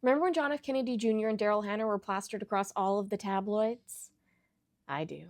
Remember when John F. Kennedy Jr. and Daryl Hannah were plastered across all of the tabloids? I do.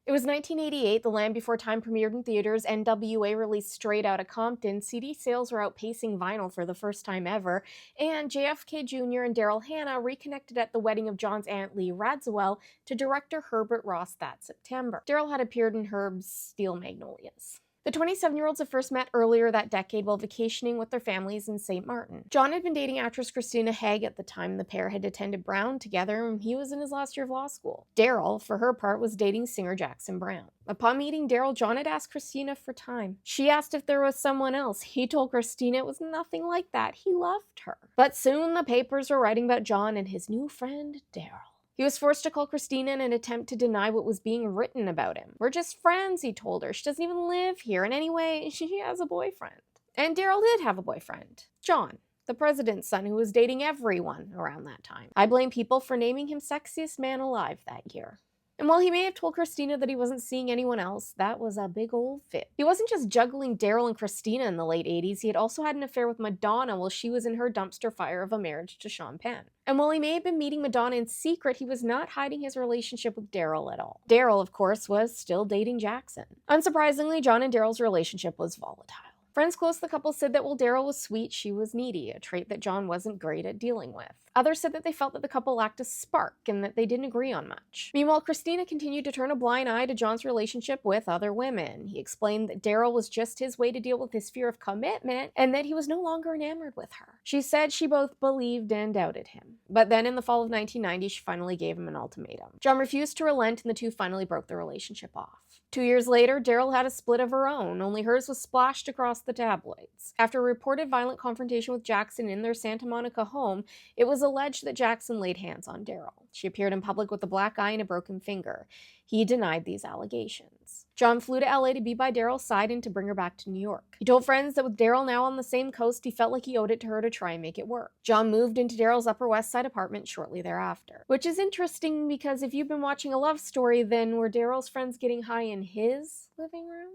It was 1988, The Land Before Time premiered in theaters, NWA released Straight Outta Compton, CD sales were outpacing vinyl for the first time ever, and JFK Jr. and Daryl Hannah reconnected at the wedding of John's aunt Lee Radziwill to director Herbert Ross that September. Daryl had appeared in Herb's Steel Magnolias. The 27-year-olds had first met earlier that decade while vacationing with their families in St. Martin. John had been dating actress Christina Haig at the time. The pair had attended Brown together, and he was in his last year of law school. Daryl, for her part, was dating singer Jackson Browne. Upon meeting Daryl, John had asked Christina for time. She asked if there was someone else. He told Christina it was nothing like that. He loved her. But soon the papers were writing about John and his new friend, Daryl. He was forced to call Christina in an attempt to deny what was being written about him. We're just friends, he told her. She doesn't even live here, and anyway, she has a boyfriend. And Daryl did have a boyfriend. John, the president's son who was dating everyone around that time. I blame people for naming him sexiest man alive that year. And while he may have told Christina that he wasn't seeing anyone else, that was a big old fit. He wasn't just juggling Daryl and Christina in the late 80s, he had also had an affair with Madonna while she was in her dumpster fire of a marriage to Sean Penn. And while he may have been meeting Madonna in secret, he was not hiding his relationship with Daryl at all. Daryl, of course, was still dating Jackson. Unsurprisingly, John and Daryl's relationship was volatile. Friends close to the couple said that while Daryl was sweet, she was needy, a trait that John wasn't great at dealing with. Others said that they felt that the couple lacked a spark and that they didn't agree on much. Meanwhile, Christina continued to turn a blind eye to John's relationship with other women. He explained that Daryl was just his way to deal with his fear of commitment and that he was no longer enamored with her. She said she both believed and doubted him. But then in the fall of 1990, she finally gave him an ultimatum. John refused to relent and the two finally broke their relationship off. 2 years later, Daryl had a split of her own, only hers was splashed across the tabloids. After a reported violent confrontation with Jackson in their Santa Monica home, it was alleged that Jackson laid hands on Daryl. She appeared in public with a black eye and a broken finger. He denied these allegations. John flew to LA to be by Daryl's side and to bring her back to New York. He told friends that with Daryl now on the same coast, he felt like he owed it to her to try and make it work. John moved into Daryl's Upper West Side apartment shortly thereafter. Which is interesting because if you've been watching A Love Story, then were Daryl's friends getting high in his living room?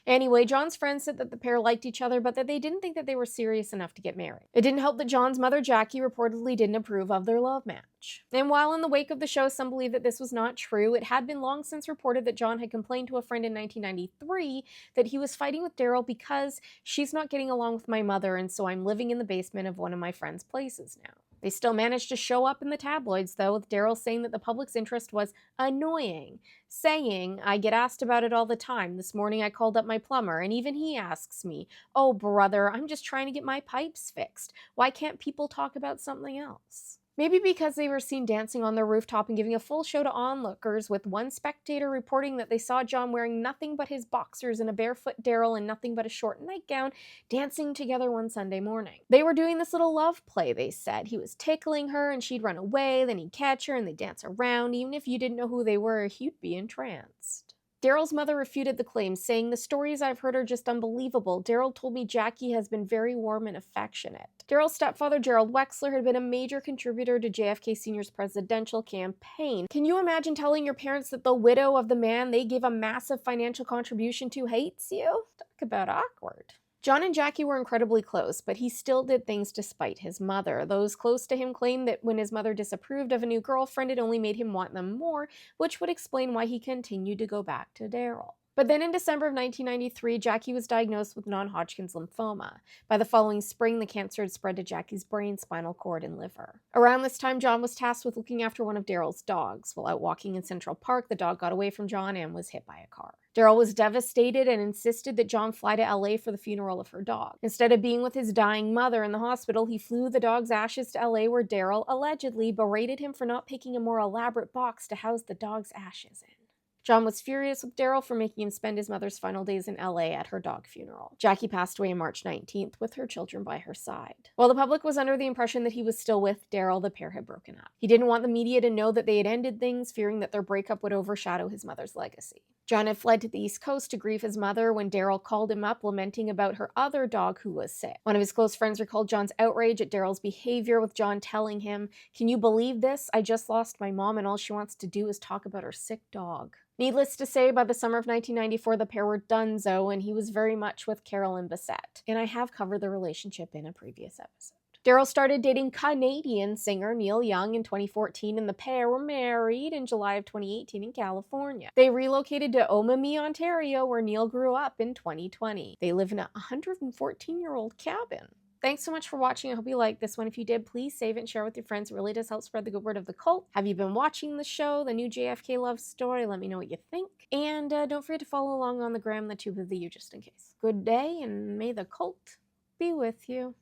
Anyway, John's friends said that the pair liked each other, but that they didn't think that they were serious enough to get married. It didn't help that John's mother, Jackie, reportedly didn't approve of their love match. And while in the wake of the show, some believe that this was not true, it had been long since reported that John had complained to a friend in 1993 that he was fighting with Daryl because she's not getting along with my mother, and so I'm living in the basement of one of my friend's places now. They still managed to show up in the tabloids, though, with Daryl saying that the public's interest was annoying, saying, I get asked about it all the time. This morning I called up my plumber, and even he asks me, oh, brother, I'm just trying to get my pipes fixed. Why can't people talk about something else? Maybe because they were seen dancing on their rooftop and giving a full show to onlookers, with one spectator reporting that they saw John wearing nothing but his boxers and a barefoot Daryl in nothing but a short nightgown, dancing together one Sunday morning. They were doing this little love play, they said. He was tickling her and she'd run away, then he'd catch her and they'd dance around. Even if you didn't know who they were, you'd be entranced. Daryl's mother refuted the claims, saying, the stories I've heard are just unbelievable. Daryl told me Jackie has been very warm and affectionate. Daryl's stepfather, Gerald Wexler, had been a major contributor to JFK Sr.'s presidential campaign. Can you imagine telling your parents that the widow of the man they gave a massive financial contribution to hates you? Talk about awkward. John and Jackie were incredibly close, but he still did things to spite his mother. Those close to him claimed that when his mother disapproved of a new girlfriend, it only made him want them more, which would explain why he continued to go back to Daryl. But then in December of 1993, Jackie was diagnosed with non-Hodgkin's lymphoma. By the following spring, the cancer had spread to Jackie's brain, spinal cord, and liver. Around this time, John was tasked with looking after one of Daryl's dogs. While out walking in Central Park, the dog got away from John and was hit by a car. Daryl was devastated and insisted that John fly to LA for the funeral of her dog. Instead of being with his dying mother in the hospital, he flew the dog's ashes to LA, where Daryl allegedly berated him for not picking a more elaborate box to house the dog's ashes in. John was furious with Daryl for making him spend his mother's final days in LA at her dog funeral. Jackie passed away on March 19th with her children by her side. While the public was under the impression that he was still with Daryl, the pair had broken up. He didn't want the media to know that they had ended things, fearing that their breakup would overshadow his mother's legacy. John had fled to the East Coast to grieve his mother when Daryl called him up, lamenting about her other dog who was sick. One of his close friends recalled John's outrage at Daryl's behavior, with John telling him, "Can you believe this? I just lost my mom and all she wants to do is talk about her sick dog." Needless to say, by the summer of 1994, the pair were donezo, and he was very much with Carolyn Bessette. And I have covered the relationship in a previous episode. Daryl started dating Canadian singer Neil Young in 2014, and the pair were married in July of 2018 in California. They relocated to Omemee, Ontario, where Neil grew up in 2020. They live in a 114-year-old cabin. Thanks so much for watching. I hope you liked this one. If you did, please save it and share it with your friends. It really does help spread the good word of the cult. Have you been watching the show, the new JFK love story? Let me know what you think. And don't forget to follow along on the gram, the tube of the U, just in case. Good day, and may the cult be with you.